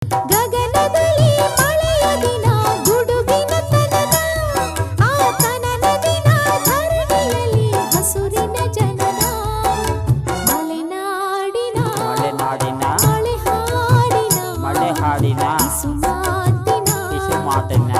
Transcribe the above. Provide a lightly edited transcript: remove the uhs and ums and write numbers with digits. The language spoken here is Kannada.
ಗಗನದಲ್ಲಿ ಮಳೆಯ ದಿನ ಗುಡುಗಿನ ತನನ ಆ ತನನ ದಿನ ಧರಣಿಯಲ್ಲಿ ಹಸುರಿನ ಜನನ ಮಲೆನಾಡಿನ ಮಳೆ ಹಾಡಿನ ಮಳೆ ಹಾಡಿನ ಕಿಸುಮಾತಿನ ಕಿಸುಮಾತಿನ